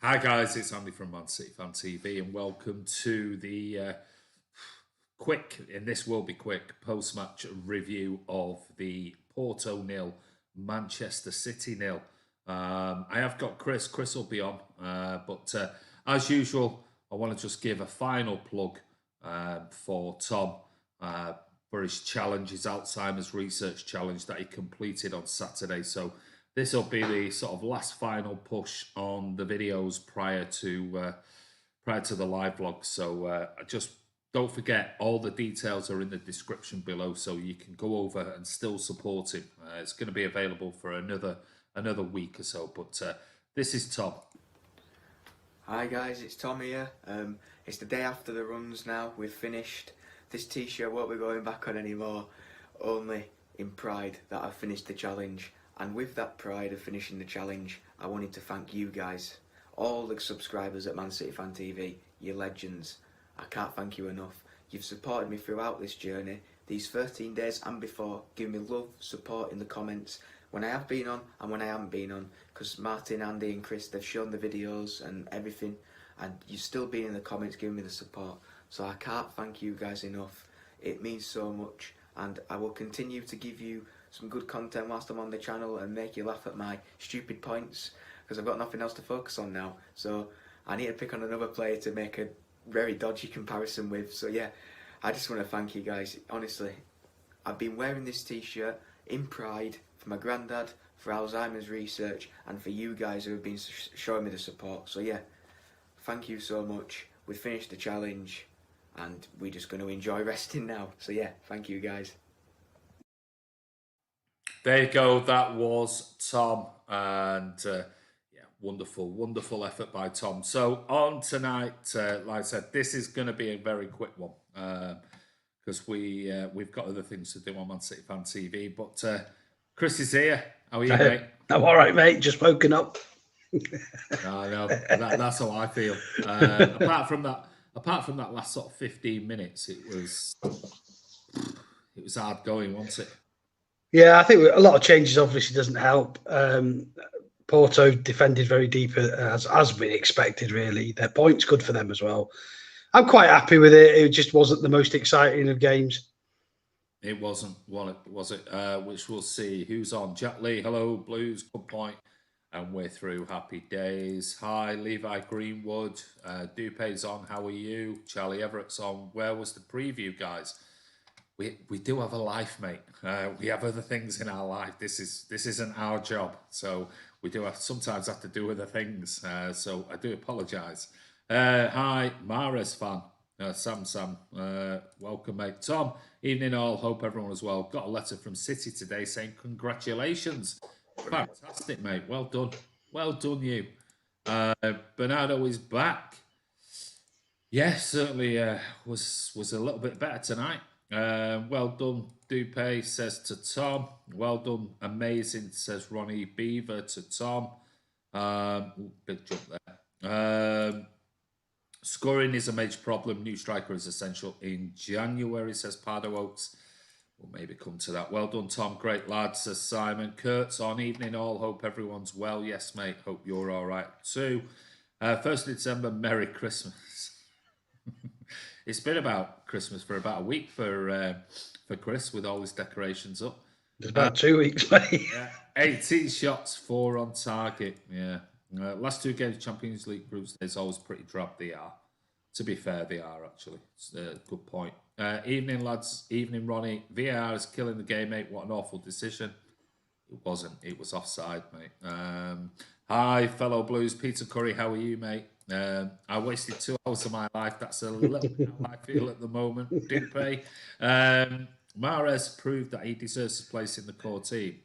Hi guys, it's Andy from mcfcfantv and welcome to the quick, and this will be quick, post-match review of the Porto 0, Manchester City 0. I have got Chris. Chris will be on, but as usual, I want to just give a final plug for Tom for his challenge, his Alzheimer's research challenge that he completed on Saturday. So this will be the sort of last final push on the videos prior to the live vlog. So just don't forget, all the details are in the description below, so you can go over and still support him. It's going to be available for another week or so. But this is Tom. Hi guys, it's Tom here. It's the day after the runs now. We've finished. This t-shirt won't be going back on anymore, only in pride that I've finished the challenge. And with that pride of finishing the challenge, I wanted to thank you guys, all the subscribers at Man City Fan TV, you're legends. I can't thank you enough. You've supported me throughout this journey, these 13 days and before, giving me love, support in the comments, when I have been on and when I haven't been on, because Martin, Andy and Chris, they've shown the videos and everything, and you've still been in the comments giving me the support. So I can't thank you guys enough. It means so much, and I will continue to give you some good content whilst I'm on the channel and make you laugh at my stupid points, because I've got nothing else to focus on now. So I need to pick on another player to make a very dodgy comparison with. So yeah, I just want to thank you guys. Honestly, I've been wearing this t-shirt in pride for my granddad, for Alzheimer's research, and for you guys who have been showing me the support. So yeah, thank you so much. We've finished the challenge and we're just going to enjoy resting now. So yeah, thank you guys. There you go. That was Tom, and yeah, wonderful effort by Tom. So on tonight, like I said, this is going to be a very quick one because we've got other things to do on Man City Fan TV. But Chris is here. How are you, mate? I'm all right, mate. Just woken up. I know. That's how I feel. Apart from that last sort of 15 minutes, it was hard going, wasn't it? Yeah, I think a lot of changes obviously doesn't help. Porto defended very deep, as we expected, really. Their points good for them as well. I'm quite happy with it. It just wasn't the most exciting of games. It wasn't, was it? Which we'll see. Who's on? Jack Lee, hello, Blues, good point. And we're through. Happy days. Hi, Levi Greenwood. Dupe's on. How are you? Charlie Everett's on. Where was the preview, guys? We do have a life, mate. We have other things in our life. This isn't our job, so we do sometimes have to do other things. So I do apologise. Hi, Mares fan. Sam, welcome, mate. Tom, evening all. Hope everyone is well. Got a letter from City today saying congratulations. Fantastic, mate. Well done, you. Bernardo is back. Yes, certainly was a little bit better tonight. Well done, Dupe, says to Tom. Well done, amazing, says Ronnie Beaver to Tom. Big jump there. Scoring is a major problem. New striker is essential in January, says Pardo Oaks. We'll maybe come to that. Well done, Tom. Great lad, says Simon. Kurt's on. Evening all. Hope everyone's well. Yes, mate. Hope you're all right too. 1st of December, Merry Christmas. It's been about Christmas for about a week for Chris with all his decorations up. It's about 2 weeks, mate. Yeah, 18 shots, 4 on target. Yeah. Last 2 games, Champions League group stage, always pretty drab. They are. To be fair, they are actually. It's a good point. Evening, lads. Evening, Ronnie. VAR is killing the game, mate. What an awful decision. It wasn't. It was offside, mate. Hi, fellow Blues. Peter Curry, how are you, mate? I wasted 2 hours of my life. That's a little bit how I feel at the moment. Dupe. Mares proved that he deserves a place in the core team.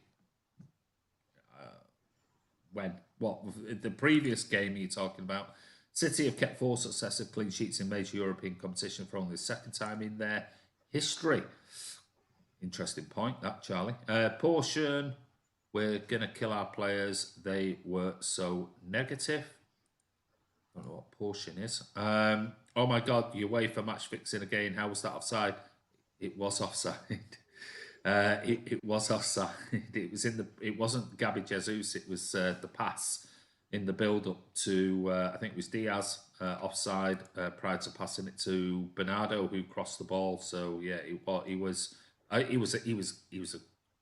When? What? The previous game you're talking about? City have kept 4 successive clean sheets in major European competition for only the 2nd time in their history. Interesting point, that, Charlie. Portion, we're going to kill our players. They were so negative. I don't know what portion is. Oh my God, you wait for match fixing again. How was that offside? It was offside. It was offside. It was in the. It wasn't Gabriel Jesus. It was the pass in the build-up to, I think it was Diaz offside prior to passing it to Bernardo, who crossed the ball. So yeah, he was a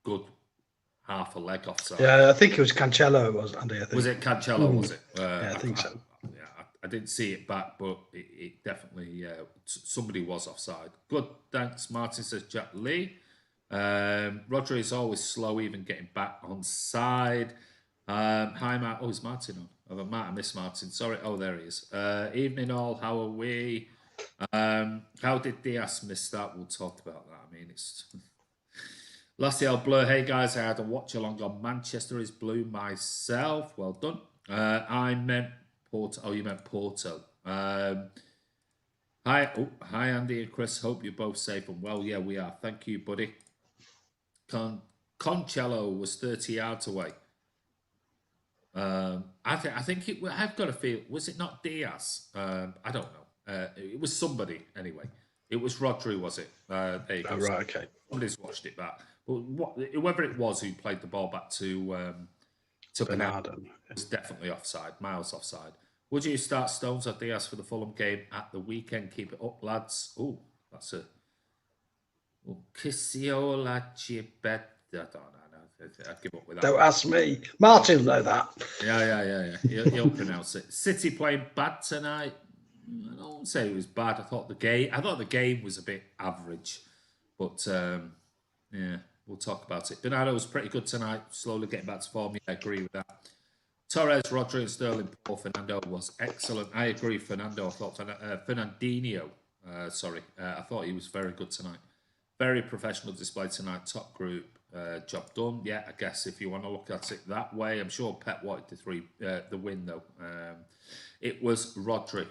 good half a leg offside. Yeah, I think it was Cancelo. Was Andy? I think. Was it Cancelo? Was it? Yeah, I think so. I didn't see it back, but it definitely somebody was offside. Good, thanks. Martin says Jack Lee. Rodri is always slow, even getting back on side. Hi, Matt. Oh, is Martin on? Oh, Matt, I missed Martin. Sorry. Oh, there he is. Evening all. How are we? How did Diaz miss that? We'll talk about that. I mean, it's Lassie Blur. Hey guys, I had a watch along on Manchester is Blue myself. Well done. I meant Porto. Oh, you meant Porto. Hi, Andy and Chris. Hope you're both safe and well. Yeah, we are. Thank you, buddy. Cancelo was 30 yards away. I think it. I've got a feel. Was it not Diaz? I don't know. It was somebody anyway. It was Rodri, was it? There you go. Oh, right. Okay. Somebody's watched it back. But whoever it was who played the ball back to Bernardo was definitely offside. Miles offside. Would you start Stones or Diaz for the Fulham game at the weekend? Keep it up, lads. Oh, that's a Kissiola Chibet. I don't know. I'd give up with that. Don't ask me. Martin will know that. Yeah. He'll pronounce it. City playing bad tonight. I don't say it was bad. I thought the game was a bit average, but yeah, we'll talk about it. Bernardo was pretty good tonight. Slowly getting back to form. Yeah, I agree with that. Torres, Rodri, and Sterling. Paul Fernando was excellent. I agree. Fernando. I thought Fernandinho. I thought he was very good tonight. Very professional display tonight. Top group. Job done. Yeah, I guess if you want to look at it that way. I'm sure Pep wanted the win though. It was Rodri.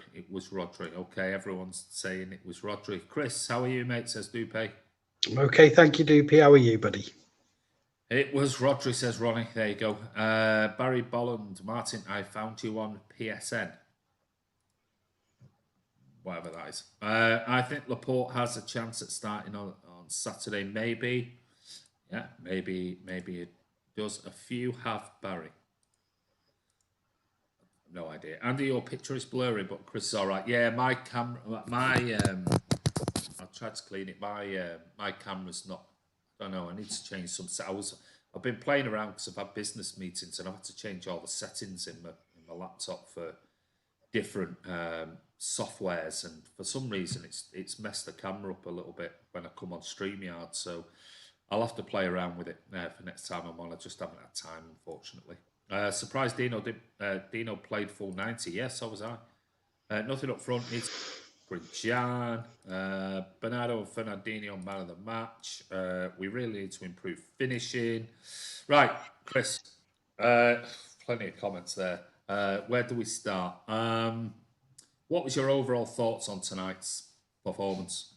Okay, everyone's saying it was Rodri. Chris, how are you, mate? Says Dupe. I'm okay, thank you, Dupe. How are you, buddy? It was Rodri, says Ronnie. There you go. Barry Bolland. Martin, I found you on PSN. Whatever that is. I think Laporte has a chance at starting on Saturday, maybe. Yeah, maybe it does. A few have Barry. No idea. Andy, your picture is blurry, but Chris is all right. Yeah, my camera, I'll try to clean it. My camera's not. I don't know. I need to change some. I've been playing around because I've had business meetings and I've had to change all the settings in my laptop for different softwares, and for some reason it's messed the camera up a little bit when I come on StreamYard. So I'll have to play around with it for next time I'm on. I just haven't had time, unfortunately. Surprised Dino played full 90. Yes, so was I. Nothing up front. Needs Jan, Bernardo and Fernandinho man of the match. We really need to improve finishing. Right, Chris. Plenty of comments there. Where do we start? What was your overall thoughts on tonight's performance?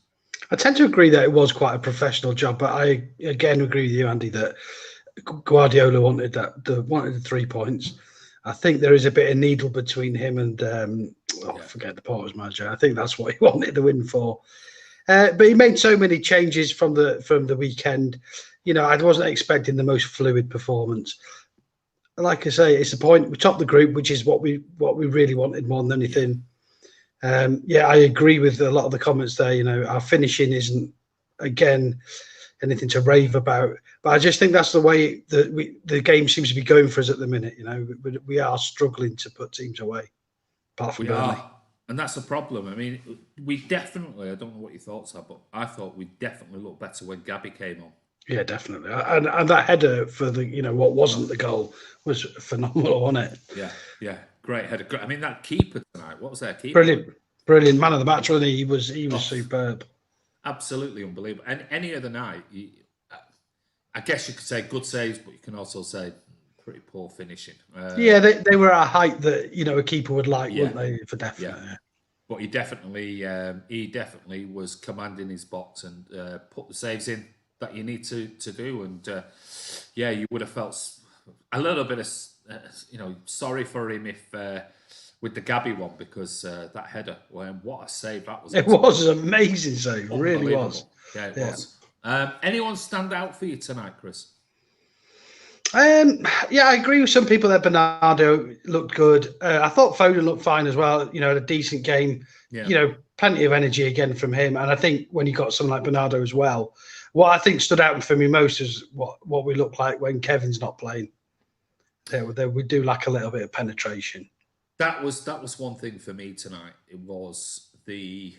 I tend to agree that it was quite a professional job, but I again agree with you, Andy, that Guardiola wanted the 3 points. I think there is a bit of needle between him and I forget the Porto's manager. I think that's what he wanted the win for. But he made so many changes from the weekend. You know, I wasn't expecting the most fluid performance. Like I say, it's the point. We topped the group, which is what we really wanted more than anything. I agree with a lot of the comments there. You know, our finishing isn't, again, anything to rave about. But I just think that's the way that the game seems to be going for us at the minute. You know, we are struggling to put teams away, apart from Burnley. And that's the problem. I mean, we definitely, I don't know what your thoughts are, but I thought we definitely looked better when Gabby came on. Yeah, definitely. And that header for what wasn't the goal was phenomenal, wasn't it? Yeah. Great header. I mean, that keeper tonight, what was that keeper? Brilliant. Man of the match, wasn't he? He was superb. Absolutely unbelievable. And any other night, I guess you could say good saves, but you can also say pretty poor finishing. They were at a height that a keeper would like, wouldn't they? For definitely. Yeah. But he definitely was commanding his box and put the saves in that you need to do. And you would have felt a little bit of sorry for him if with the Gabby one, because that header, what a save that was. It was an amazing save. It really was. Yeah, it was. Anyone stand out for you tonight, Chris? Yeah, I agree with some people that Bernardo looked good. I thought Foden looked fine as well. Had a decent game. Yeah. Plenty of energy again from him. And I think when you got someone like Bernardo as well, what I think stood out for me most is what we look like when Kevin's not playing. We do lack a little bit of penetration. That was one thing for me tonight. It was the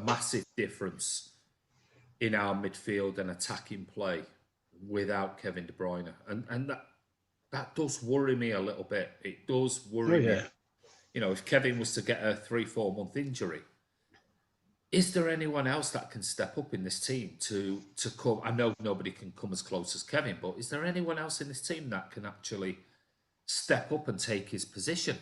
massive difference in our midfield and attacking play without Kevin De Bruyne, and that does worry me a little bit. It does worry me. If Kevin was to get a 3-4 month injury, is there anyone else that can step up in this team to come? I know nobody can come as close as Kevin, but is there anyone else in this team that can actually step up and take his position?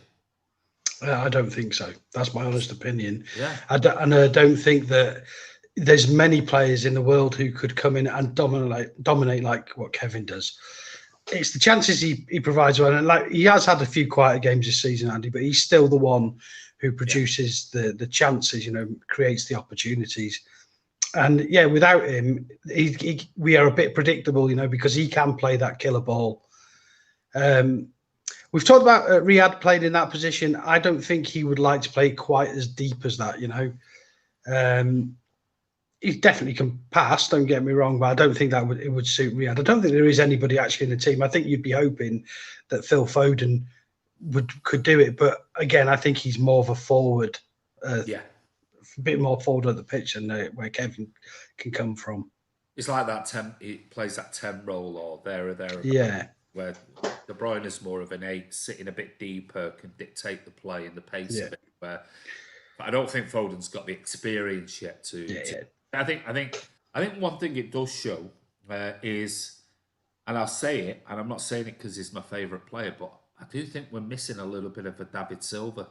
I don't think so. That's my honest opinion. Yeah, I don't think that there's many players in the world who could come in and dominate like what Kevin does. It's the chances he provides. Well, and like he has had a few quieter games this season, Andy, but he's still the one who produces the chances. Creates the opportunities. And yeah, without him, we are a bit predictable. Because he can play that killer ball. We've talked about Riyad playing in that position. I don't think he would like to play quite as deep as that. He definitely can pass, don't get me wrong, but I don't think it would suit Riyad. I don't think there is anybody actually in the team. I think you'd be hoping that Phil Foden could do it, but again, I think he's more of a forward, a bit more forward of the pitch than where Kevin can come from. It's like that 10. He plays that 10 role or there. Yeah, where De Bruyne is more of an 8, sitting a bit deeper, can dictate the play and the pace of it. But I don't think Foden's got the experience yet to. I think one thing it does show is, and I'll say it, and I'm not saying it because he's my favourite player, but I do think we're missing a little bit of a David Silva.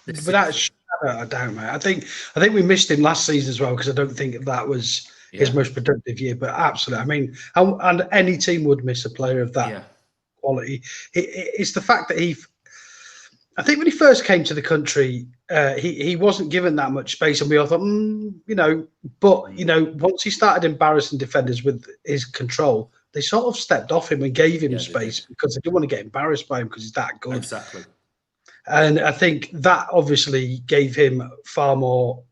without a doubt, mate. I think we missed him last season as well because I don't think that was his most productive year. But absolutely, I mean, and any team would miss a player of that quality. It's the fact that I think when he first came to the country, he wasn't given that much space, and we all thought, once he started embarrassing defenders with his control, they sort of stepped off him and gave him space because they didn't want to get embarrassed by him because he's that good. Exactly. And I think that obviously gave him far more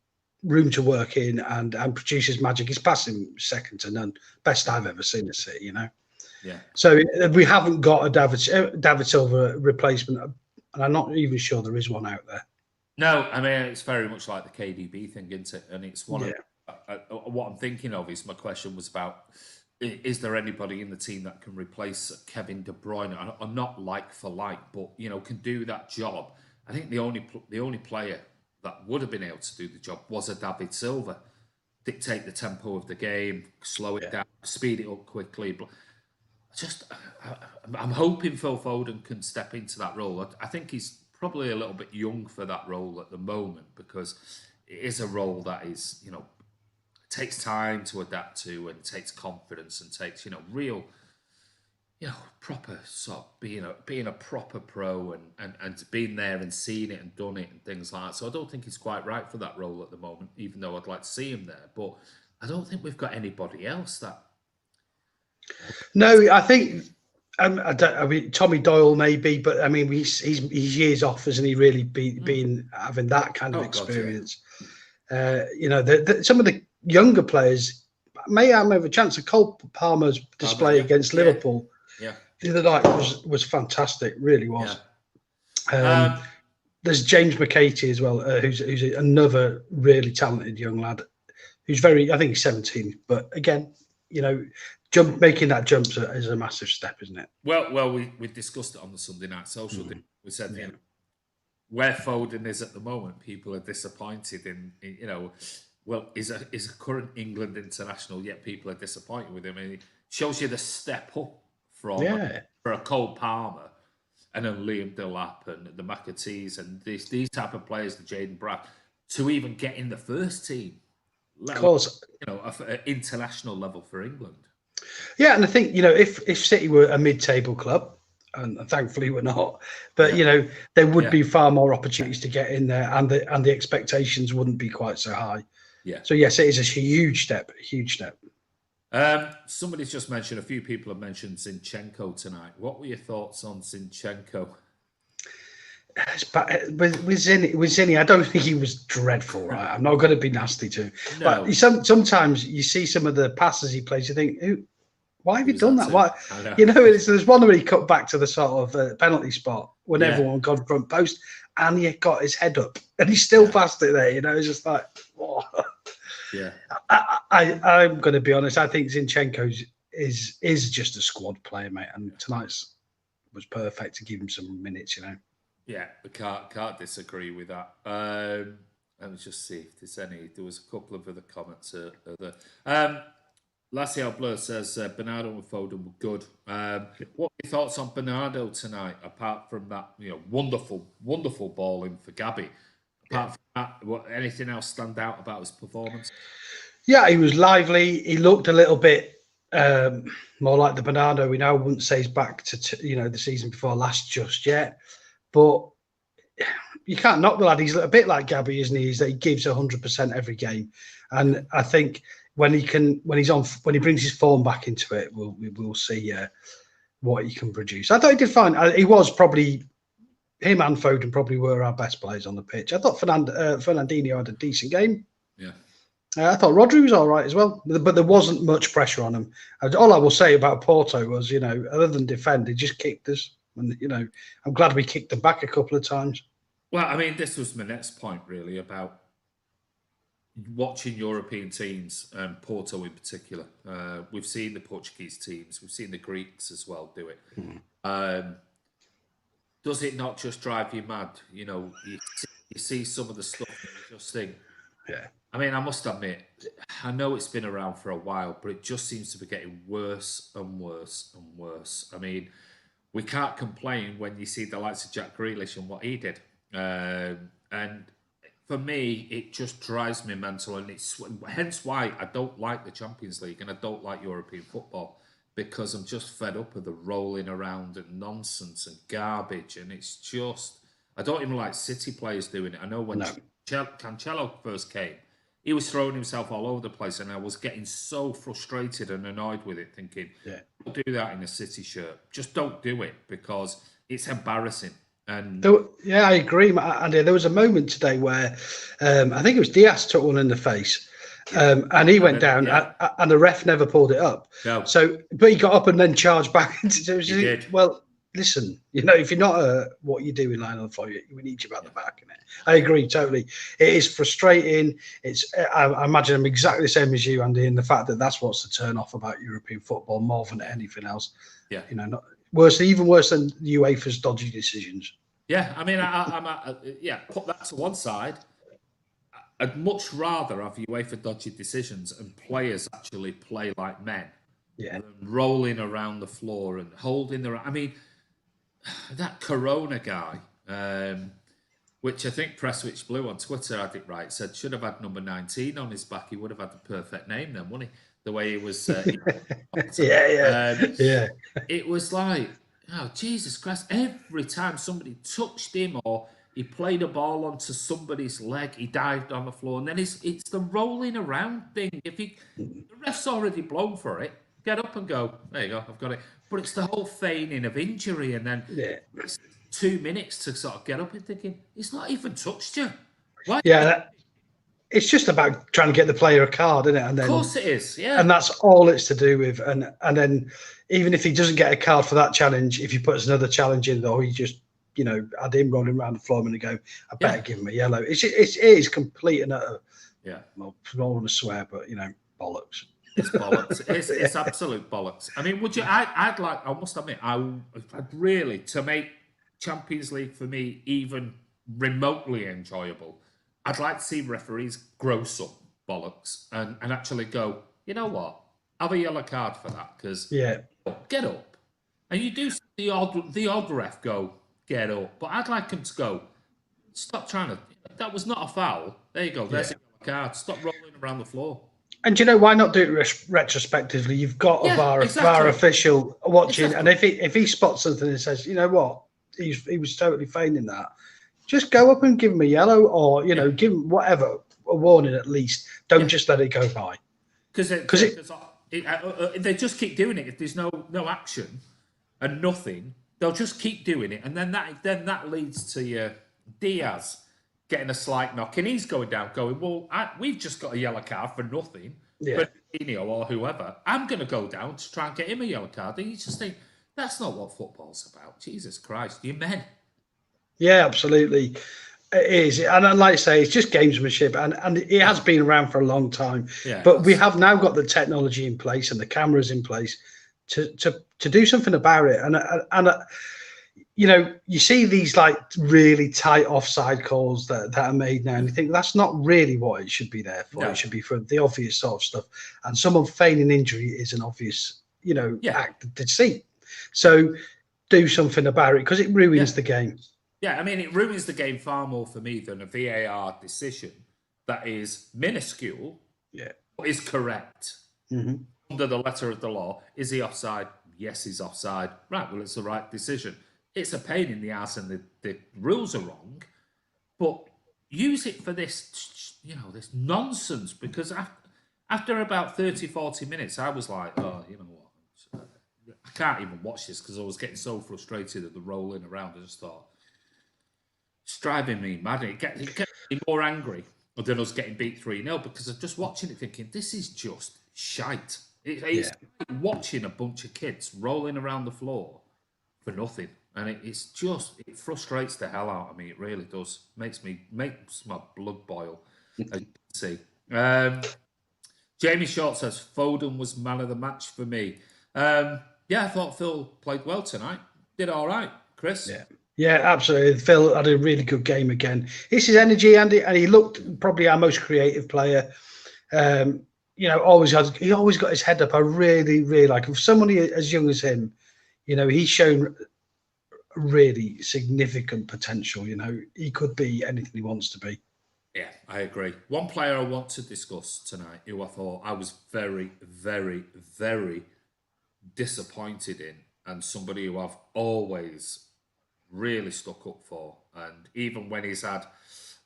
room to work in and produce his magic. He's passing second to none. Best I've ever seen at City, Yeah. So we haven't got a David Silva replacement. And I'm not even sure there is one out there. No, I mean, it's very much like the KDB thing, isn't it? And it's one of what I'm thinking of is my question was about, is there anybody in the team that can replace Kevin De Bruyne? Or not like for like, but, can do that job. I think the only player that would have been able to do the job was a David Silva. Dictate the tempo of the game, slow it down, speed it up quickly. I'm hoping Phil Foden can step into that role. I think he's probably a little bit young for that role at the moment because it is a role that is, takes time to adapt to and takes confidence and takes, real, proper sort of being a proper pro and being there and seeing it and done it and things like that. So I don't think he's quite right for that role at the moment, even though I'd like to see him there. But I don't think we've got anybody else that. No, I think Tommy Doyle maybe, but I mean he's years off, hasn't he? Really been having that kind of experience. God, some of the younger players may have a chance. Cole Palmer's display against Liverpool the other night was fantastic. Really was. There's James McCarthy as well, who's another really talented young lad. Who's I think he's 17, but again, making that jump is a massive step, isn't it? Well, we discussed it on the Sunday Night Social. We said, where Foden is at the moment, people are disappointed in is a current England international, yet people are disappointed with him. And it shows you the step up from for a Cole Palmer and then Liam Delap and the McAtees and these type of players, the Jaden Braff, to even get in the first team. Of course, at international level for England. Yeah, and I think if City were a mid-table club, and thankfully we're not, but there would be far more opportunities to get in there, and the expectations wouldn't be quite so high. Yeah. So yes, it is a huge step. Somebody's just mentioned, a few people have mentioned Zinchenko tonight. What were your thoughts on Zinchenko? With Zinni, I don't think he was dreadful, right? I'm not going to be nasty to him. No. But sometimes you see some of the passes he plays, you think, why have you done that? Why? There's one where he cut back to the sort of penalty spot when everyone got front post and he got his head up and he still passed it there. It's just like, oh. Yeah. I'm going to be honest. I think Zinchenko is just a squad player, mate. And tonight's was perfect to give him some minutes, Yeah, I can't disagree with that. Let me just see if there's any. There was a couple of other comments. Lassiel Blur says Bernardo and Foden were good. What are your thoughts on Bernardo tonight? Apart from that, wonderful ball in for Gabby. Apart from that, anything else stand out about his performance? Yeah, he was lively. He looked a little bit more like the Bernardo we now wouldn't say he's back to the season before last just yet. But you can't knock the lad. He's a bit like Gabby, isn't he? He gives 100% every game, and I think when he brings his form back into it, we'll see what he can produce. I thought he did fine. He was probably him and Foden probably were our best players on the pitch. I thought Fernandinho had a decent game. Yeah. I thought Rodri was all right as well, but there wasn't much pressure on him. All I will say about Porto was, other than defend, he just kicked us. And, I'm glad we kicked them back a couple of times. Well, I mean, this was my next point, really, about watching European teams, and Porto in particular. We've seen the Portuguese teams, we've seen the Greeks as well do it. Mm-hmm. Does it not just drive you mad? You see some of the stuff and you just think, yeah. I mean, I must admit, I know it's been around for a while, but it just seems to be getting worse and worse and worse. I mean, we can't complain when you see the likes of Jack Grealish and what he did. And for me, it just drives me mental. And it's hence why I don't like the Champions League and I don't like European football, because I'm just fed up of the rolling around and nonsense and garbage. And it's just, I don't even like City players doing it. I know when Cancelo first came, he was throwing himself all over the place, and I was getting so frustrated and annoyed with it, thinking, don't do that in a City shirt. Just don't do it, because it's embarrassing. And I agree, Andy. There was a moment today where I think it was Dias took one in the face, and he went down, and the ref never pulled it up. No. So, but he got up and then charged back into it. He did. Well, listen, if you're not what you do in line on the floor, we need you at the back. Innit? I agree totally. It is frustrating. I imagine I'm exactly the same as you, Andy, in the fact that that's what's the turn off about European football more than anything else. Yeah. Even worse than UEFA's dodgy decisions. Yeah, I mean, put that to one side. I'd much rather have UEFA dodgy decisions and players actually play like men. Yeah. Than rolling around the floor and holding their... I mean, that Corona guy, which I think Presswich Blue on Twitter had it right, said should have had number 19 on his back. He would have had the perfect name then, wouldn't he? The way he was... yeah. It was like, oh, Jesus Christ, every time somebody touched him or he played a ball onto somebody's leg, he dived on the floor. And then it's the rolling around thing. The ref's already blown for it, get up and go, there you go, I've got it. But it's the whole feigning of injury, and then it's 2 minutes to sort of get up and thinking, he's not even touched you. Why? Yeah, it's just about trying to get the player a card, isn't it? And then, of course it is, yeah. And that's all it's to do with. And then even if he doesn't get a card for that challenge, if he puts another challenge in, or he just, had him rolling around the floor and go, I better give him a yellow. It is complete and utter. Yeah. Well, I don't want to swear, but, bollocks. It's bollocks. It's absolute bollocks. I mean, I must admit, I'd really, to make Champions League for me even remotely enjoyable, I'd like to see referees grow some bollocks and actually go, you know what, have a yellow card for that, because get up. And you do see the odd ref go, get up. But I'd like him to go, stop trying to, that was not a foul. There you go, there's a yellow card. Stop rolling around the floor. And why not do it retrospectively? You've got a VAR official watching, and if he spots something and says, you know what, he was totally feigning that, just go up and give him a yellow, or give him whatever, a warning at least. Don't just let it go by. Because They just keep doing it. If there's no action and nothing, they'll just keep doing it, and then that leads to your Diaz getting a slight knock, and he's going down, going, well, we've just got a yellow card for nothing, Fernandinho or whoever. I'm going to go down to try and get him a yellow card. And you just think, that's not what football's about. Jesus Christ, you're men. Yeah, absolutely. It is. And like I say, it's just gamesmanship, and it has been around for a long time. Yeah, but we have now got the technology in place and the cameras in place to do something about it. And you know, you see these like really tight offside calls that are made now, and you think that's not really what it should be there for. No. It should be for the obvious sort of stuff. And someone feigning injury is an obvious, you know, act of deceit. So do something about it, because it ruins the game. Yeah, I mean, it ruins the game far more for me than a VAR decision that is minuscule, but is correct. Under the letter of the law. Is he offside? Yes, he's offside. Right, well, it's the right decision. It's a pain in the ass, and the rules are wrong, but use it for this, you know, this nonsense, because after about 30, 40 minutes, I was like, oh, you know what, I can't even watch this, because I was getting so frustrated at the rolling around. I just thought, it's driving me mad. It gets me more angry than us getting beat 3-0, because I'm just watching it thinking, this is just shite. It's like watching a bunch of kids rolling around the floor for nothing. And it frustrates the hell out of me. It really does. Makes my blood boil, as you can see. Jamie Short says, Foden was man of the match for me. I thought Phil played well tonight. Did all right, Chris? Yeah, absolutely. Phil had a really good game again. It's his energy, and he looked probably our most creative player. You know, he always got his head up. I really, really like him. For somebody as young as him, you know, he's shown really significant potential. You know, he could be anything he wants to be. Yeah, I agree. One player I want to discuss tonight, who I thought I was very, very, very disappointed in, and somebody who I've always really stuck up for, and even when he's had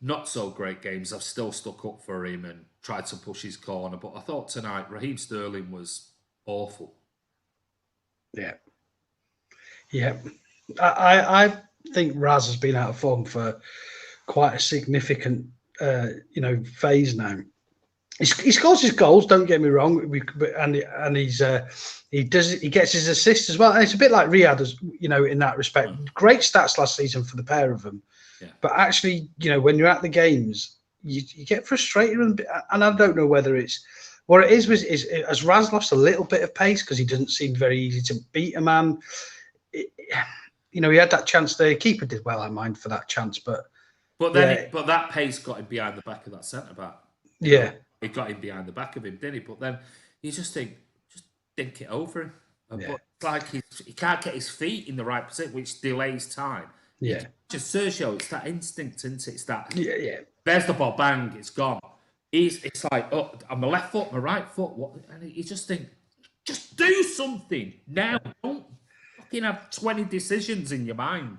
not so great games, I've still stuck up for him and tried to push his corner. But I thought tonight Raheem Sterling was awful. Yeah. I think Raz has been out of form for quite a significant phase now. He scores his goals, don't get me wrong, and he gets his assists as well. And it's a bit like Riyadh, you know, in that respect. Great stats last season for the pair of them. But actually, you know, when you're at the games, you get frustrated, and I don't know whether it's what it is. Has Raz lost a little bit of pace because he doesn't seem very easy to beat a man? You know, he had that chance there. The keeper did well, I mind, for that chance, but that pace got him behind the back of that centre back. It got him behind the back of him, didn't he? But then you just think it over him. But it's like he can't get his feet in the right position, which delays time. Just Sergio, it's that instinct, isn't it? It's that. There's the ball, bang, it's gone. It's like, oh, on my left foot, my right foot, what? And you just think, just do something now. Don't fucking have 20 decisions in your mind.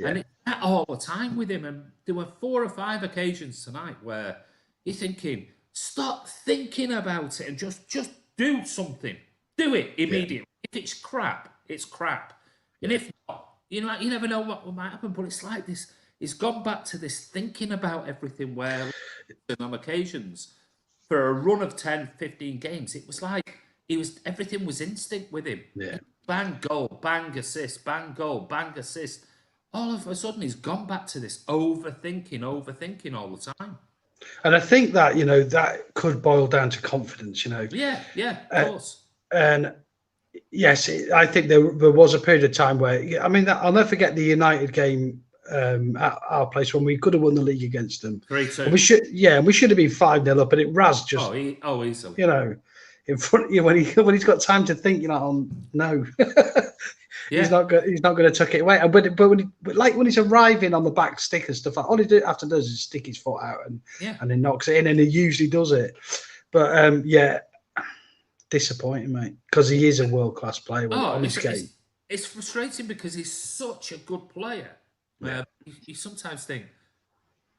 And it's that all the time with him. And there were 4 or 5 occasions tonight where you're thinking, stop thinking about it and just do something. Do it immediately. If it's crap, it's crap. And if not, you never know what might happen. But it's like this. He's gone back to this thinking about everything where on occasions for a run of 10, 15 games, it was like everything was instinct with him. Bang, goal, bang, assist, bang, goal, bang, assist. All of a sudden, he's gone back to this overthinking all the time. And I think that, you know, that could boil down to confidence, you know. Yeah, of course. And yes, I think there was a period of time where, I mean, I'll never forget the United game at our place when we could have won the league against them. 3-2. And we should have been 5-0 up, and it Raz just, easily. You know, in front of you when he's got time to think, you know, no. He's not going to tuck it away. But when he's arriving on the back stick and stuff, all he after does is stick his foot out and then knocks it in, and he usually does it. But disappointing, mate, because he is a world class player on his game. It's frustrating because he's such a good player. You sometimes think,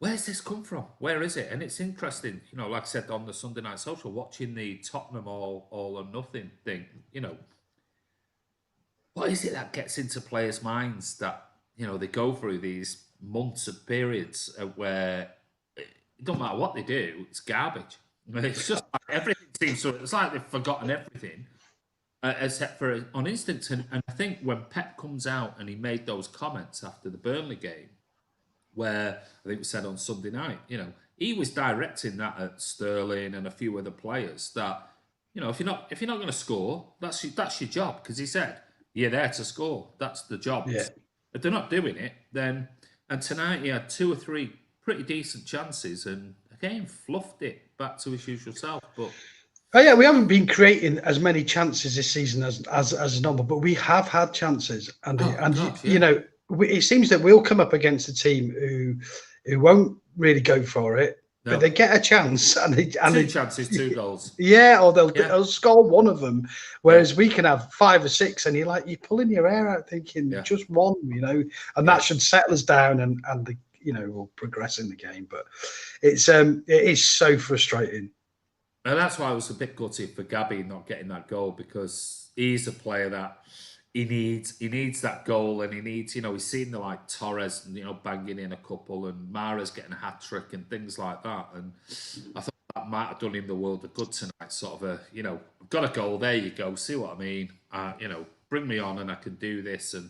where's this come from? Where is it? And it's interesting, like I said on the Sunday Night Social, watching the Tottenham all or nothing thing, what is it that gets into players' minds that, they go through these months of periods where it don't matter what they do, it's garbage. I mean, it's just like everything seems to, it's like they've forgotten everything except for on instinct. And I think when Pep comes out and he made those comments after the Burnley game, where I think we said on Sunday night, he was directing that at Sterling and a few other players that, if you're not going to score, that's your job, because he said you're there to score. That's the job. Yeah. If they're not doing it, then and tonight he had 2 or 3 pretty decent chances and again fluffed it back to his usual self. But oh yeah, we haven't been creating as many chances this season as normal, but we have had chances, and it seems that we'll come up against a team who won't really go for it, but they get a chance and two chances, 2 goals. Yeah, or they'll score one of them, whereas we can have 5 or 6, and you're pulling your hair out thinking just one, and that should settle us down and we'll progress in the game. But it is so frustrating. And that's why I was a bit gutted for Gabby not getting that goal, because he's a player that he needs that goal, and he needs, he's seen the like Torres, banging in a couple, and Mara's getting a hat trick and things like that. And I thought that might have done him the world of good tonight. Sort of I've got a goal, there you go. See what I mean? Bring me on, and I can do this, and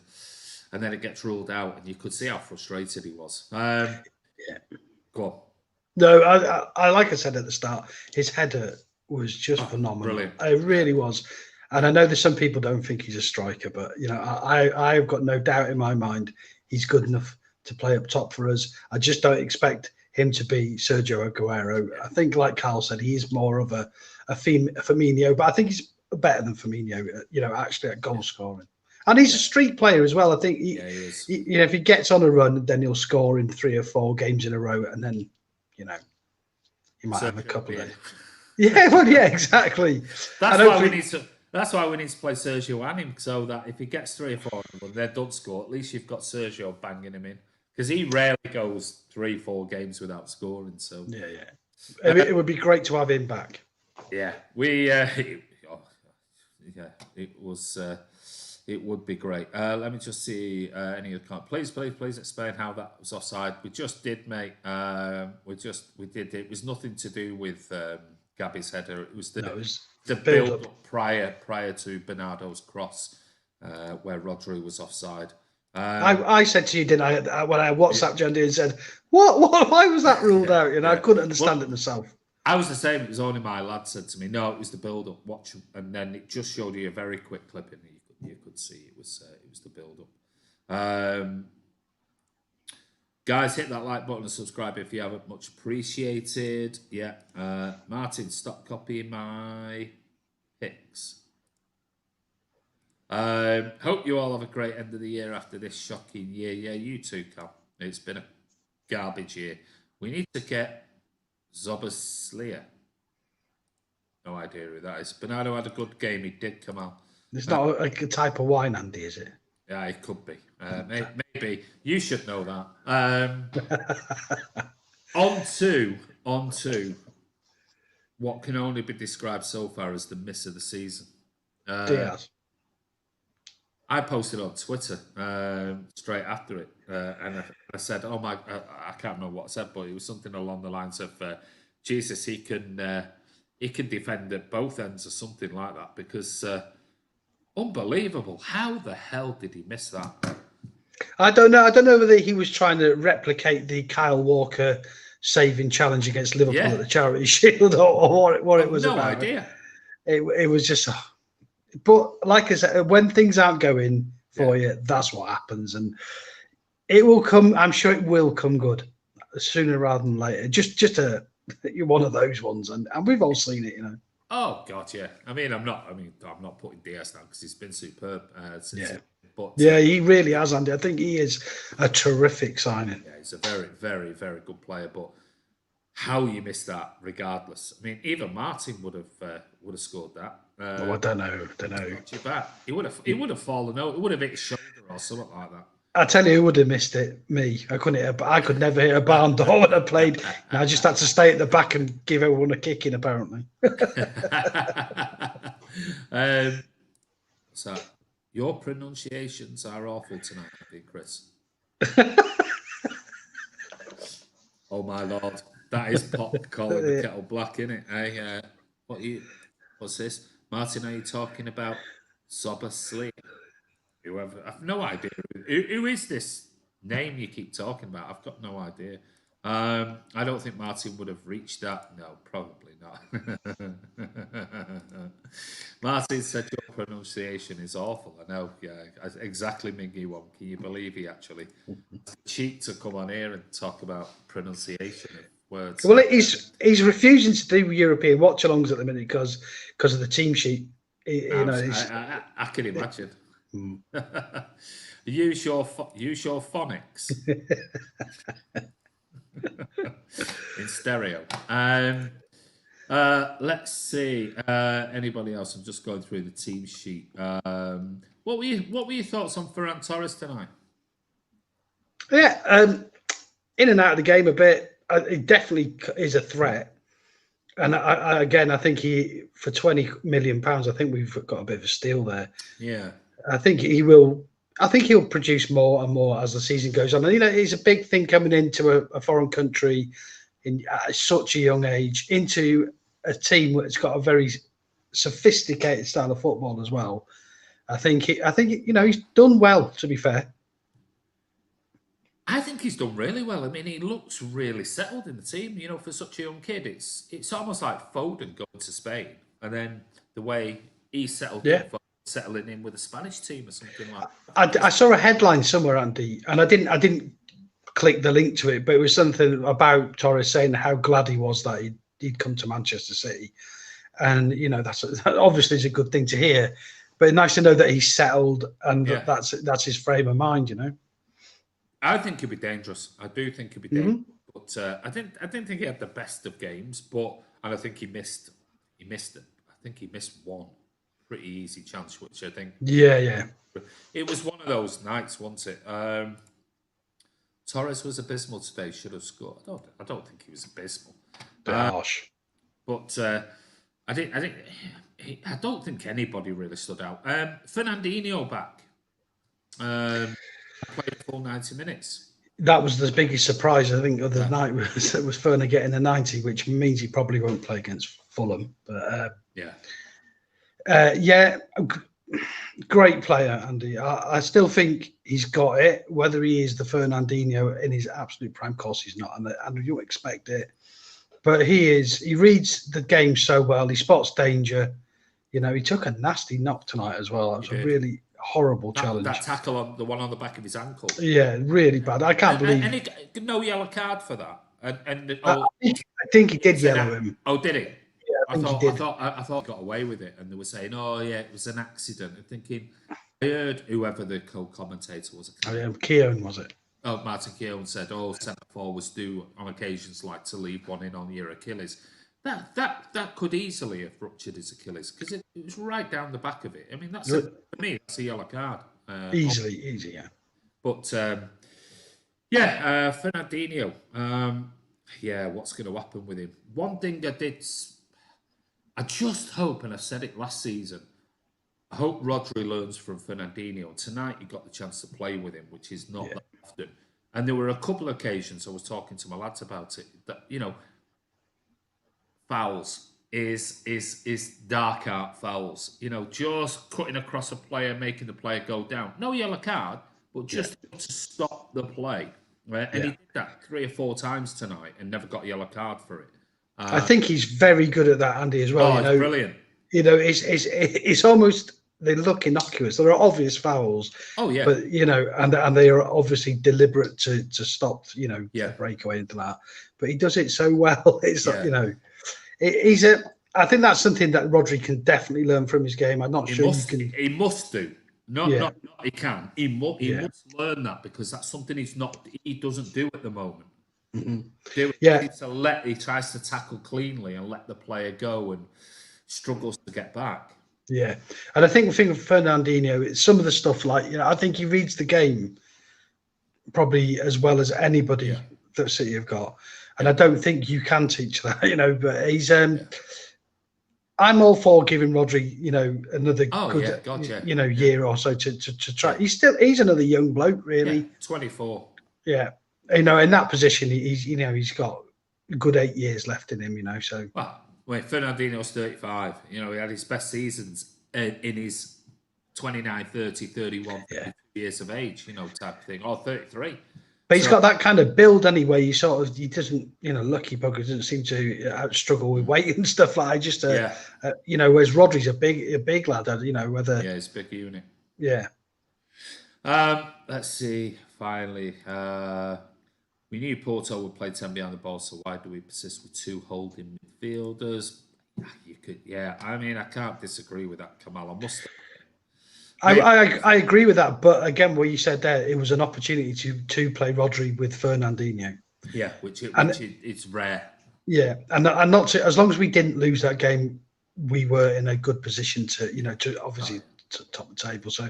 then it gets ruled out, and you could see how frustrated he was. Yeah. Go on. No, I like I said at the start, his header was just phenomenal. Brilliant. It really was. And I know that some people don't think he's a striker, but I've got no doubt in my mind he's good enough to play up top for us. I just don't expect him to be Sergio Aguero. I think, like Carl said, he's more of a Firmino, but I think he's better than Firmino, actually at goal scoring. And he's a street player as well. I think he is. If he gets on a run, then he'll score in 3 or 4 games in a row, and then he might have a couple of. Yeah, well, yeah, exactly. That's why we need to play Sergio and him, so that if he gets 3 or 4 of them, they don't score, at least you've got Sergio banging him in, because he rarely goes 3 or 4 games without scoring. So it would be great to have him back. Yeah, it was. It would be great. Let me just see any other comments. Please explain how that was offside. We just did, mate. We did. It was nothing to do with Gabby's header. It was the build up prior to Bernardo's cross, where Rodri was offside. I said to you, didn't I, when I WhatsApped Andy and said, "What? Why was that ruled out?" I couldn't understand it myself. I was the same. It was only my lad said to me, "No, it was the build up. Watch," and then it just showed you a very quick clip, and you could see it was the build up. Guys, hit that like button and subscribe if you haven't. Much appreciated. Yeah, Martin, stop copying my pics. Hope you all have a great end of the year after this shocking year. Yeah, you too, Cal. It's been a garbage year. We need to get Zobaslia. No idea who that is. Bernardo had a good game. He did come out. It's not a type of wine, Andy, is it? Yeah, it could be. Maybe. You should know that. On to what can only be described so far as the miss of the season. Diaz. I posted on Twitter straight after it, and I said, "Oh my!" I can't remember what I said, but it was something along the lines of, "Jesus, he can defend at both ends," or something like that, because. Unbelievable. How the hell did he miss that? I don't know. I don't know whether he was trying to replicate the Kyle Walker saving challenge against Liverpool at the Charity Shield, or what it was about. No idea. It was just... But like I said, when things aren't going for you, that's what happens. And it will come... I'm sure it will come good sooner rather than later. Just one of those ones. And we've all seen it, Oh God, yeah. I'm not putting Diaz down because he's been superb since. But he really has, Andy. I think he is a terrific signing. Yeah, he's a very, very, very good player. But how you missed that, regardless. I mean, even Martin would have scored that. I don't know. Not too bad. He would have fallen out. It would have hit his shoulder or something like that. I tell you, who would have missed it? Me. I could never hit a barn door when I played. And I just had to stay at the back and give everyone a kicking. Apparently. So your pronunciations are awful tonight, I think, Chris. Oh my lord, that is pot calling the kettle black, isn't it? Hey, what's this, Martin? Are you talking about Sober Sleep? Whoever, I've no idea. Who is this name you keep talking about? I've got no idea. I don't think Martin would have reached that. No, probably not. Martin said your pronunciation is awful. I know, yeah, exactly, Mingy one. Can you believe he actually cheat to come on here and talk about pronunciation of words? Well, he's refusing to do European watch-alongs at the minute because of the team sheet. I can imagine. Use your phonics in stereo. Let's see. Anybody else? I'm just going through the team sheet. What were your thoughts on Ferran Torres tonight? Yeah, in and out of the game a bit. It definitely is a threat. And I think he, for £20 million, I think we've got a bit of a steal there. Yeah. I think he will. I think he'll produce more and more as the season goes on. And it's a big thing coming into a foreign country at such a young age, into a team that's got a very sophisticated style of football as well. I think he's done well. To be fair, I think he's done really well. I mean, he looks really settled in the team. For such a young kid, it's almost like Foden going to Spain, and then the way he settled in. Settling in with a Spanish team or something like that. I saw a headline somewhere, Andy, and I didn't click the link to it, but it was something about Torres saying how glad he was that he'd come to Manchester City, and that obviously is a good thing to hear, but nice to know that he's settled and that's his frame of mind. I think he'll be dangerous. I do think he'll be dangerous, but I didn't think he had the best of games, and I think he missed it. I think he missed one pretty easy chance, which I think it was one of those nights, wasn't it? Torres was abysmal today. Should have scored. I don't think he was abysmal. Harsh. But I don't think anybody really stood out. Fernandinho back. Played a full 90 minutes. That was the biggest surprise, I think, of the night was Ferner getting a 90, which means he probably won't play against Fulham. But great player, Andy. I still think he's got it. Whether he is the Fernandinho in his absolute prime, course he's not, and you expect it. But he is. He reads the game so well. He spots danger. He took a nasty knock tonight as well. That was a really horrible challenge. That tackle on the one on the back of his ankle. Yeah, really bad. I can't believe. And no yellow card for that. I think he did yellow him. Oh, did he? I thought he got away with it, and they were saying, "Oh yeah, it was an accident." I'm thinking, I heard whoever the co-commentator was. Keown, was it? Oh, Martin Keown said, centre forwards do on occasions like to leave one in on your Achilles. That could easily have ruptured his Achilles because it was right down the back of it. I mean, for me, that's a yellow card. Easy, yeah. But Fernandinho. What's going to happen with him? One thing I just hope, and I said it last season, I hope Rodri learns from Fernandinho. Tonight he got the chance to play with him, which is not that often. And there were a couple of occasions I was talking to my lads about it, that, fouls is dark art fouls. Just cutting across a player, making the player go down. No yellow card, but just to stop the play. Right? And he did that 3 or 4 times tonight and never got a yellow card for it. I think he's very good at that, Andy, as well. It's brilliant. It's almost, they look innocuous. There are obvious fouls. Oh yeah. But and they are obviously deliberate to stop the breakaway into that. But he does it so well. It's I think that's something that Rodri can definitely learn from his game. I'm not sure you can. He must do. Not he can. He must learn that, because that's something he doesn't do at the moment. Mm-hmm. He tries to tackle cleanly and let the player go and struggles to get back. Yeah, and I think the thing with Fernandinho, it's some of the stuff like I think he reads the game probably as well as anybody that City have got. And I don't think you can teach that, but he's... I'm all for giving Rodri, another year or so to try. Yeah. He's another young bloke, really. Yeah, 24. Yeah. In that position, he's got a good 8 years left in him, so. Well, when Fernandinho's 35, he had his best seasons in his 29, 30, 31 years of age, type of thing, or 33. But he's got that kind of build anyway. He doesn't, lucky bugger doesn't seem to struggle with weight and stuff like that. Whereas Rodri's a big lad, whether. Yeah, he's a big unit. Yeah. Let's see, finally. We knew Porto would play 10 behind the ball, so why do we persist with 2 holding midfielders? I can't disagree with that, Kamal. I must. I agree with that, but again, what you said there, it was an opportunity to play Rodri with Fernandinho. Yeah, which it's rare. Yeah, and not to, as long as we didn't lose that game, we were in a good position to obviously to top the table. So,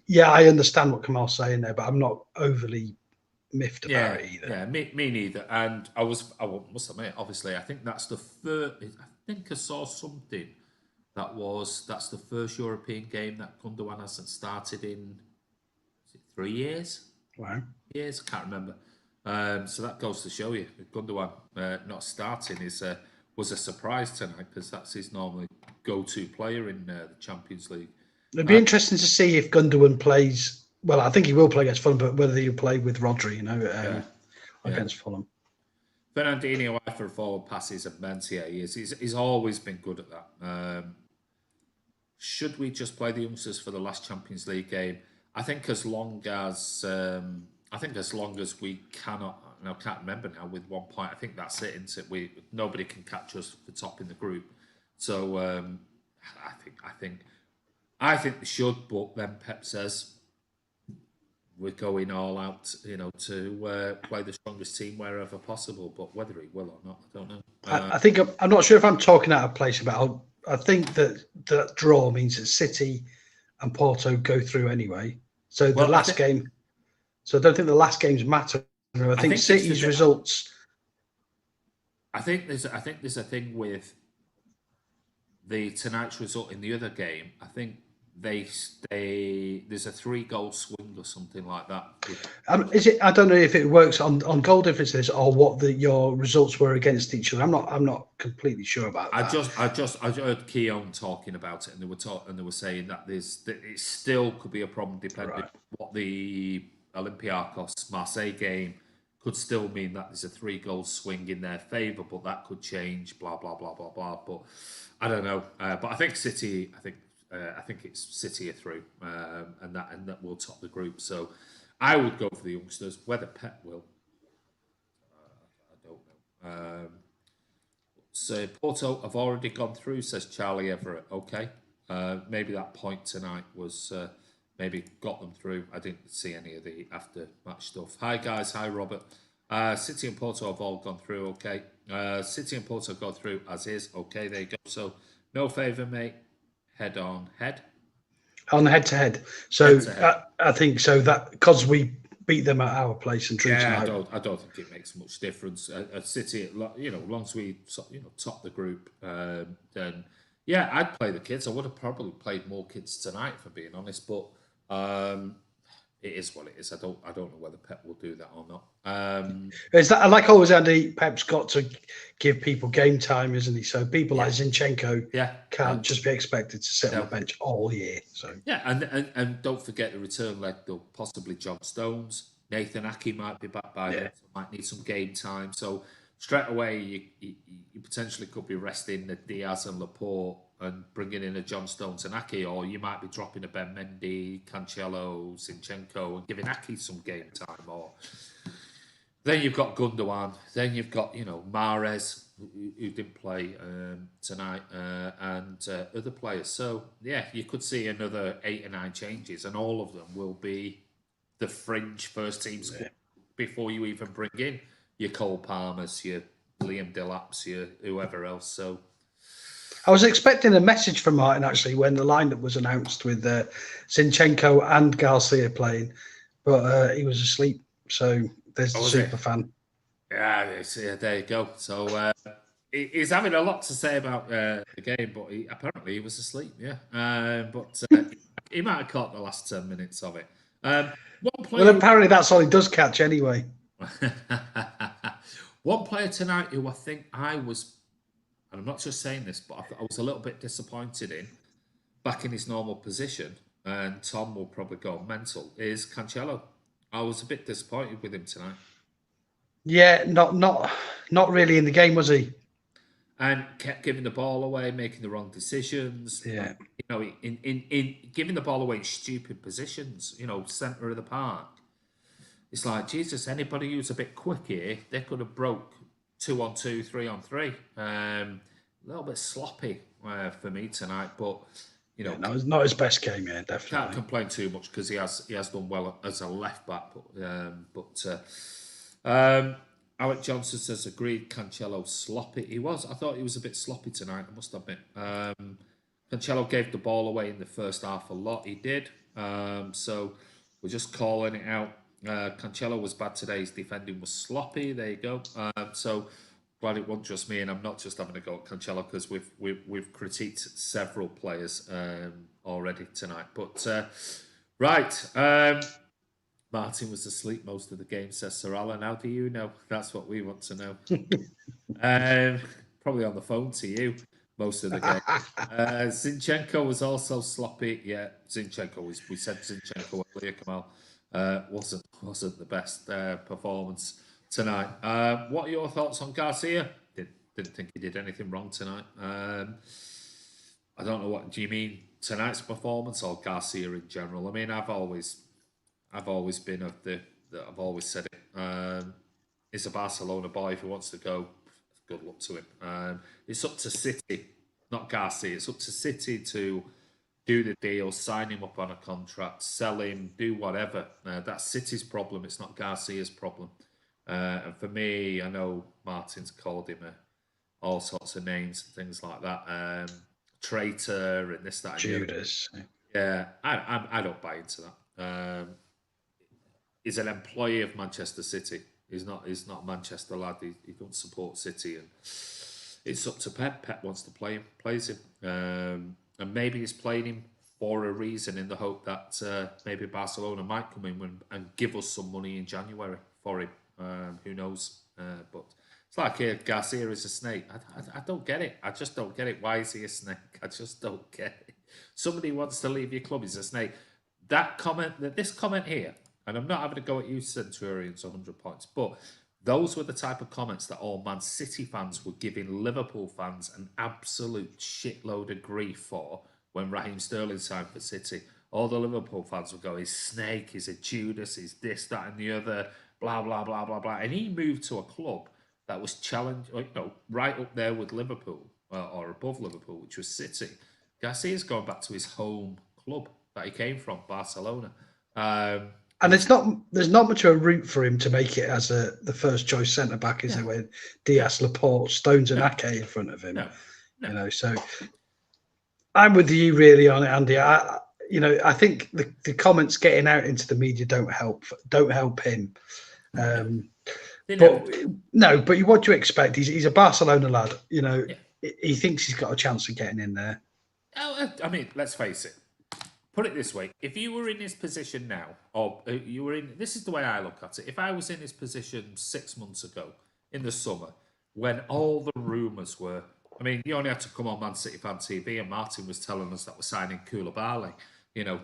yeah, I understand what Kamal's saying there, but I'm not overly miffed about it either. Yeah, me neither. And I must admit, obviously, I think that's the first. I think I saw something. That's the first European game that Gundogan hasn't started in 3 years? Wow. Years? I can't remember. So that goes to show you, Gundogan not starting was a surprise tonight, because that's his normally go-to player in the Champions League. It'd be interesting to see if Gundogan plays. Well, I think he will play against Fulham, but whether he'll play with Rodri, against Fulham. Fernandinho for forward passes and Mentia, he's always been good at that. Should we just play the youngsters for the last Champions League game? I think as long as we cannot, I can't remember now with 1 point. I think that's it. Isn't it? Nobody can catch us for top in the group. So I think they should. But then Pep says we're going all out, to play the strongest team wherever possible. But whether he will or not, I don't know. I think I'm not sure if I'm talking out of place about. I think that draw means that City and Porto go through anyway. So the last game. So I don't think the last games matter. I think City's results. I think there's a thing with tonight's result in the other game. I think there's a 3-goal swing or something like that. Is it? I don't know if it works on goal differences or what your results were against each other. I'm not completely sure about that. I heard Keown talking about it, and they were saying that it still could be a problem depending on what the Olympiacos Marseille game could still mean that there's a 3-goal swing in their favour, but that could change. Blah blah blah blah blah. But I don't know. But I think City. I think it's City are through, and that will top the group. So I would go for the youngsters. Whether Pep will, I don't know. So Porto have already gone through, says Charlie Everett. Okay, maybe that point tonight was maybe got them through. I didn't see any of the after match stuff. Hi guys, hi Robert. City and Porto have all gone through. Okay, City and Porto have gone through as is. Okay, there you go. So no favour, mate. Head on head. On head to head. So I think so that because we beat them at our place and tonight. I don't think it makes much difference. At City, as long as we top the group, then I'd play the kids. I would have probably played more kids tonight, for being honest. But it is what it is. I don't know whether Pep will do that or not. Is that, like always, Andy? Pep's got to give people game time, isn't he? So people like Zinchenko can't just be expected to sit on the bench all year. So and don't forget the return leg. Though possibly John Stones, Nathan Ake might be back by then. So might need some game time. So straight away, you potentially could be resting the Diaz and Laporte and bringing in a John Stones and Ake, or you might be dropping a Ben Mendy, Cancelo, Zinchenko, and giving Ake some game time. Or then you've got Gundogan, then you've got Mahrez, who didn't play tonight, and other players. So you could see another 8 or 9 changes, and all of them will be the fringe first team squad before you even bring in your Cole Palmers, your Liam Delaps, your whoever else. So I was expecting a message from Martin actually when the lineup was announced with Zinchenko and Garcia playing, but he was asleep. So there's the super fan. Yeah, there you go. So he's having a lot to say about the game, but apparently he was asleep. Yeah, but he might have caught the last 10 minutes of it. Well, apparently that's all he does catch anyway. One player tonight who I think I was, and I'm not just saying this, but I was a little bit disappointed in, back in his normal position, and Tom will probably go mental, is Cancelo. I was a bit disappointed with him tonight. Yeah, not really in the game, was he? And kept giving the ball away, making the wrong decisions. Yeah. In giving the ball away in stupid positions, centre of the park. It's like, Jesus, anybody who's a bit quick here, they could have broke 2-on-2, 3-on-3. A little bit sloppy for me tonight, but no, it's not his best game. Yeah, definitely can't complain too much because he has done well as a left back. Alec Johnson says agreed. Cancelo sloppy. He was. I thought he was a bit sloppy tonight. I must admit. Cancelo gave the ball away in the first half a lot. He did. So we're just calling it out. Cancelo was bad today. His defending was sloppy. There you go. So glad it wasn't just me, and I'm not just having a go at Cancelo because we've critiqued several players already tonight. But right, Martin was asleep most of the game, says Sir Alan. How do you know? That's what we want to know. Probably on the phone to you most of the game. Zinchenko was also sloppy. Yeah, Zinchenko we said Zinchenko earlier, Kamal. Wasn't the best performance tonight. What are your thoughts on Garcia? Didn't think he did anything wrong tonight. I don't know, what do you mean, tonight's performance or Garcia in general? I mean, I've always been of I've always said it. He's a Barcelona boy. If he wants to go, good luck to him. It's up to City, not Garcia. It's up to City to do the deal, sign him up on a contract, sell him, do whatever. That's City's problem. It's not Garcia's problem. And for me, I know Martin's called him all sorts of names and things like that. Traitor and this, that, and Judas. Yeah, I don't buy into that. He's an employee of Manchester City. He's not a Manchester lad. He don't support City, and it's up to Pep. Pep wants to play him, plays him. And maybe he's playing him for a reason in the hope that maybe Barcelona might come in and give us some money in January for him. Who knows? But it's like Garcia is a snake. I don't get it. I just don't get it. Why is he a snake? I just don't get it. Somebody wants to leave your club, he's a snake. This comment here, and I'm not having to go at you Centurions 100 points, but those were the type of comments that all Man City fans were giving Liverpool fans an absolute shitload of grief for when Raheem Sterling signed for City. All the Liverpool fans would go, he's snake, he's a Judas, he's this, that, and the other, blah, blah, blah, blah, blah. And he moved to a club that was challenged, right up there with Liverpool, or above Liverpool, which was City. Garcia's going back to his home club that he came from, Barcelona. And there's not much of a route for him to make it as the first choice centre back, is there? With Dias, Laporte, Stones, and Ake in front of him. No. So I'm with you really on it, Andy. I think the comments getting out into the media don't help him. But what do you expect? He's a Barcelona lad. He thinks he's got a chance of getting in there. I mean, let's face it. Put it this way, if you were in his position now, or you were in, this is the way I look at it. If I was in his position 6 months ago in the summer, when all the rumours were, I mean, you only had to come on Man City Fan TV and Martin was telling us that we're signing Koulibaly.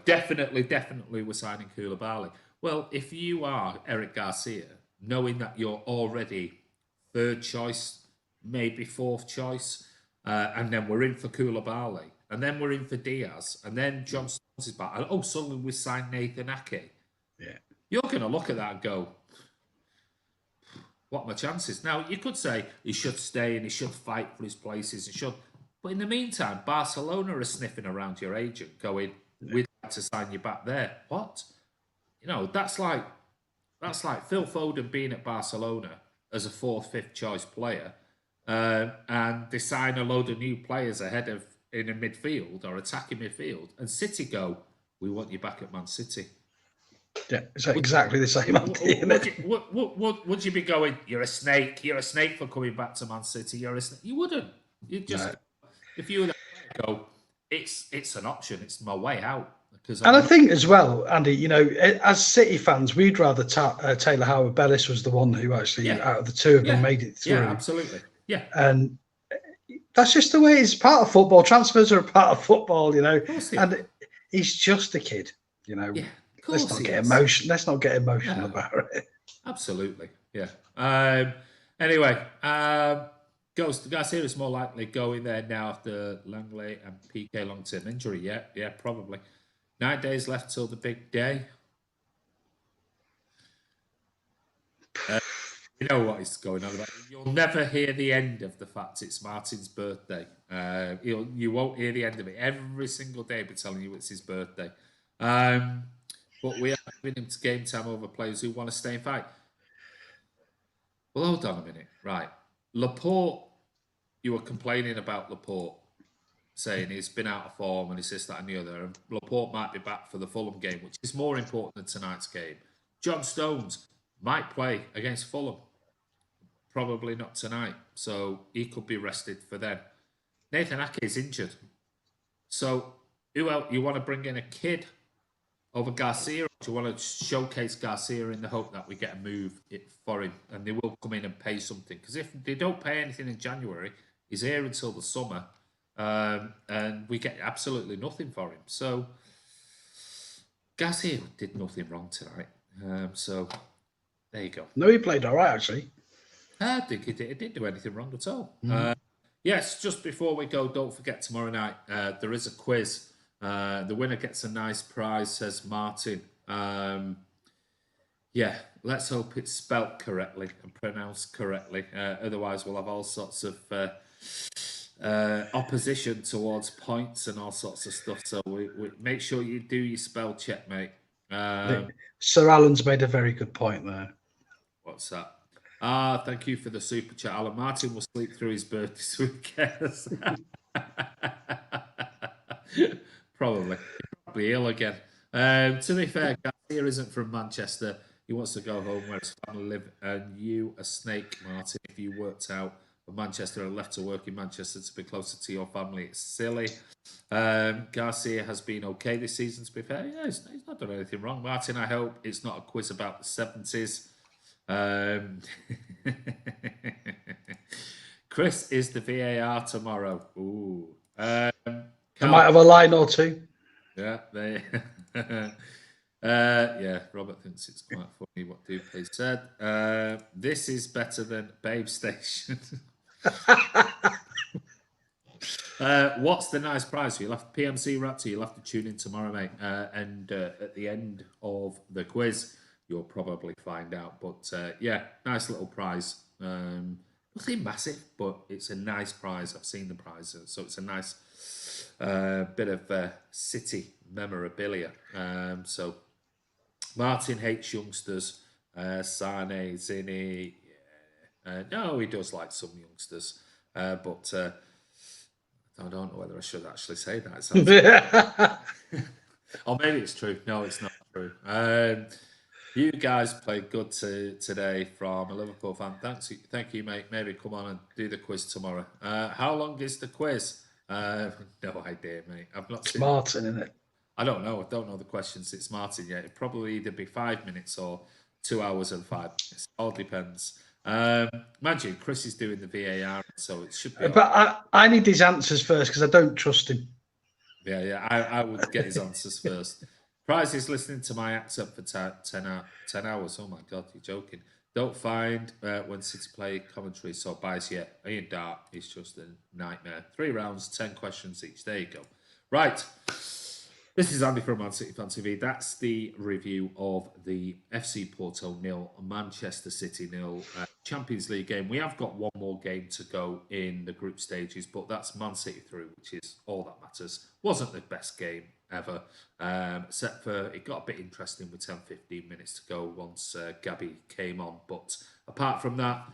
Definitely we're signing Koulibaly. Well, if you are Eric Garcia, knowing that you're already third choice, maybe fourth choice, and then we're in for Koulibaly, and then we're in for Diaz, and then John Stones is back. And suddenly we signed Nathan Ake. Yeah. You're going to look at that and go, what are my chances? Now, you could say he should stay and he should fight for his places. But in the meantime, Barcelona are sniffing around your agent going, we'd like to sign you back there. What? That's like Phil Foden being at Barcelona as a fourth, fifth choice player, and they sign a load of new players ahead of in a midfield or attacking midfield, and City go, we want you back at Man City. Yeah, it's exactly the same idea. Would you be going, you're a snake for coming back to Man City, you're a snake? You wouldn't. You'd just, No. if you were that player, go, it's an option, it's my way out. Because And I think as well, Andy, you know, as City fans, we'd rather Taylor Howard-Bellis was the one who actually, out of the two of them, made it through. Yeah, absolutely. Yeah. And that's just the way it's part of football. Transfers are a part of football, you know. And he's just a kid, you know. Yeah, let's not get emotional about it. Absolutely. Yeah. Anyway, Garcia is more likely going there now after Langley and PK long-term injury. Yeah, probably. 9 days left till the big day. You know what is going on about. You'll never hear the end of the fact it's Martin's birthday. You won't hear the end of it. Every single day we're telling you it's his birthday. But we are giving him game time over players who want to stay and fight. Well, hold on a minute. Right. Laporte, you were complaining about Laporte, saying he's been out of form and he's this, that and the other. And Laporte might be back for the Fulham game, which is more important than tonight's game. John Stones might play against Fulham. Probably not tonight. So he could be rested for then. Nathan Ake is injured. So who else? You want to bring in a kid over Garcia, or do you want to showcase Garcia in the hope that we get a move for him and they will come in and pay something? Because if they don't pay anything in January, he's here until the summer, and we get absolutely nothing for him. So Garcia did nothing wrong tonight. So there you go. No, he played all right, actually. I think he didn't do anything wrong at all. Yes, just before we go, don't forget tomorrow night there is a quiz. The winner gets a nice prize, says Martin. Yeah, let's hope it's spelt correctly and pronounced correctly. Otherwise, we'll have all sorts of opposition towards points and all sorts of stuff. So we make sure you do your spell check, mate. Sir Alan's made a very good point there. What's that? Thank you for the super chat, Alan. Martin will sleep through his birthday this weekend. Probably ill again. To be fair, Garcia isn't from Manchester. He wants to go home where his family live. And you, a snake, Martin, if you worked out of Manchester and left to work in Manchester to be closer to your family, it's silly. Garcia has been okay this season, to be fair. Yeah, he's not done anything wrong. Martin, I hope it's not a quiz about the 70s. Chris is the VAR tomorrow. Ooh. I might have a line or two. Yeah, yeah, Robert thinks it's quite funny what Dupe said. This is better than Babe Station. What's the nice prize? You'll have PMC Raptor. You'll have to tune in tomorrow, mate. And at the end of the quiz, you'll probably find out. But yeah, nice little prize. Nothing massive, but it's a nice prize. I've seen the prize, so it's a nice bit of City memorabilia. So Martin hates youngsters. Sane, Zini. No, he does like some youngsters, but I don't know whether I should actually say that. Or maybe it's true. No, it's not true. You guys played good today from a Liverpool fan. Thank you, mate. Maybe come on and do the quiz tomorrow. How long is the quiz? No idea, mate. I've not seen Martin, isn't it? I don't know. I don't know the questions. It's Martin yet. It'd probably either be 5 minutes or 2 hours and 5 minutes. All depends. Imagine Chris is doing the VAR, so it should be. But I need his answers first because I don't trust him. Yeah. I would get his answers first. Prize is listening to my accent for 10 hours. Oh my God, you're joking. Don't find when City play commentary so biased yet. Ian Dart is just a nightmare. 3 rounds, 10 questions each. There you go. Right. This is Andy from Man City Fan TV. That's the review of the FC Porto 0, Manchester City 0 Champions League game. We have got one more game to go in the group stages, but that's Man City through, which is all that matters. Wasn't the best game ever, except for it got a bit interesting with 10-15 minutes to go once Gabby came on. But apart from that,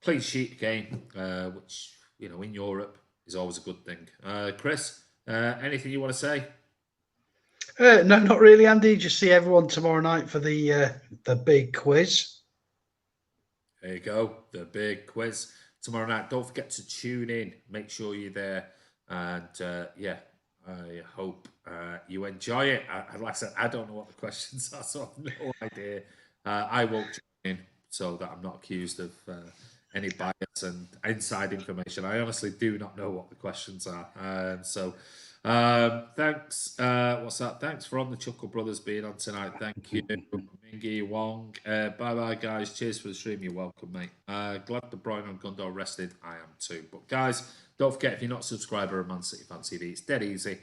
clean sheet game, which, you know, in Europe is always a good thing. Chris, anything you want to say? No, not really, Andy. Just see everyone tomorrow night for the big quiz. There you go, the big quiz tomorrow night. Don't forget to tune in. Make sure you're there. And yeah, I hope you enjoy it. Like I said, I don't know what the questions are, so I have no idea. I won't join in so that I'm not accused of any bias and inside information. I honestly do not know what the questions are. Thanks. What's that? Thanks for the Chuckle Brothers being on tonight. Thank you, Mingy Wong. Bye bye, guys. Cheers for the stream. You're welcome, mate. Glad the Bruyne and Gundor rested. I am too. But guys, don't forget, if you're not a subscriber of Man City Fan TV, it's dead easy.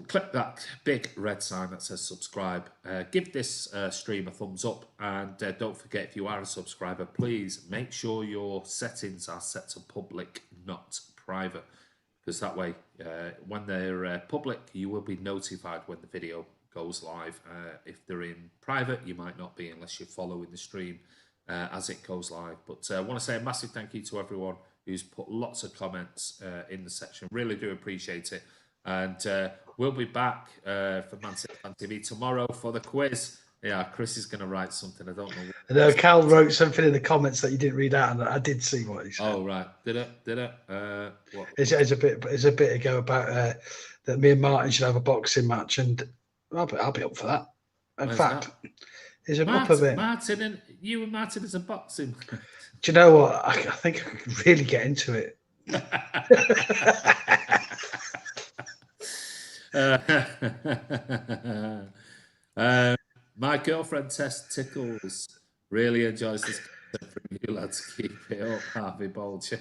Click that big red sign that says subscribe. Give this stream a thumbs up, and don't forget, if you are a subscriber, please make sure your settings are set to public, not private, because that way, when they're public, you will be notified when the video goes live. If they're in private, you might not be unless you're following the stream as it goes live. But I want to say a massive thank you to everyone who's put lots of comments in the section. Really do appreciate it. And we'll be back for Man City Fan TV tomorrow for the quiz. Yeah, Chris is going to write something. I don't know. I know Cal wrote something in the comments that you didn't read out, and I did see what he said. Oh right, did it? What? It's a bit ago about that me and Martin should have a boxing match, and I'll be up for that. In fact, is it up a bit? Martin and you and Martin is a boxing. Do you know what? I think I could really get into it. My girlfriend Tess Tickles really enjoys this content from you lads. Keep it up, Harvey Bolger.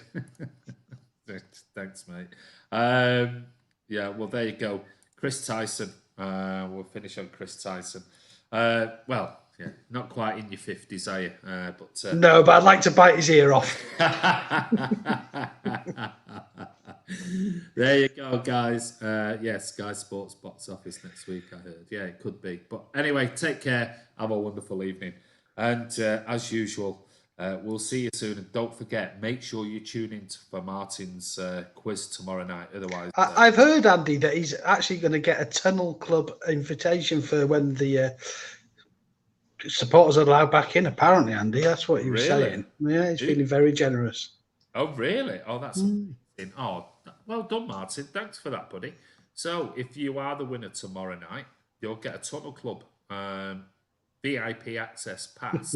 Thanks, mate. Yeah, well, there you go. Chris Tyson. We'll finish on Chris Tyson. Well, yeah, not quite in your 50s, are you? But no, but I'd like to bite his ear off. There you go, guys. Yes, Sky Sports box office next week, I heard. Yeah, it could be. But anyway, take care. Have a wonderful evening. And as usual, we'll see you soon. And don't forget, make sure you tune in for Martin's quiz tomorrow night. Otherwise, I've heard, Andy, that he's actually going to get a Tunnel Club invitation for when the supporters are allowed back in, apparently, Andy. That's what he was saying. Yeah, he's feeling very generous. Oh, really? Oh, that's amazing. Oh, well done, Martin. Thanks for that, buddy. So, if you are the winner tomorrow night, you'll get a Tunnel Club VIP access pass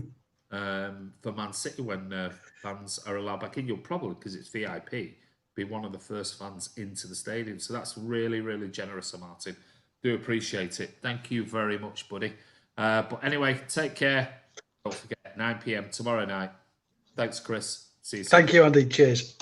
for Man City when fans are allowed back in. You'll probably, because it's VIP, be one of the first fans into the stadium. So that's really, really generous of Martin. Do appreciate it. Thank you very much, buddy. But anyway, take care. Don't forget, 9 p.m. tomorrow night. Thanks, Chris. See you soon. Thank you, Andy. Cheers.